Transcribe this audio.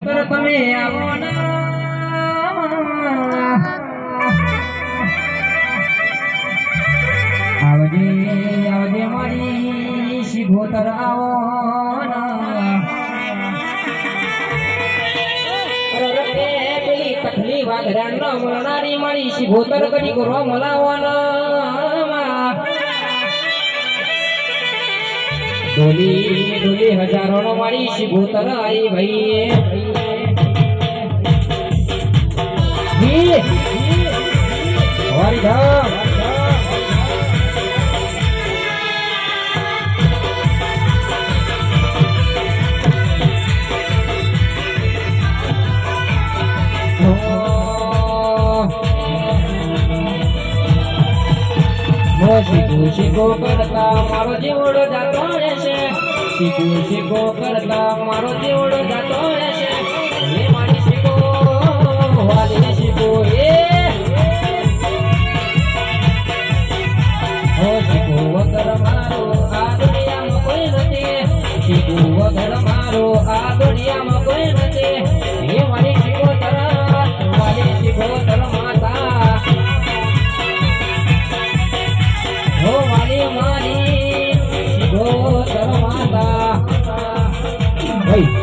તમે આવો આવજે આવજે મારી શિગોતર આવો પેલી તકલી વાઘરા મળનારી મારી શિગોતર કરી કરો મલાવવાના ડોલી ડોલી હજારો નો મારી શિગોતર આવી ભાઈ શીખો કરતા મારો જીવડો જાતો રહેશે શીખો કરતા મારો જીવડો જાતો રહેશે એ મારી શીખો વાલી શીખો શીખો વગર મારો આ દુનિયામાં કોઈ નથી શીખો વગર મારો આ દુનિયામાં કોઈ નથી એ મારી શીખો વાલી શીખો માતા हो वाली मारी शिगोतर माता भाई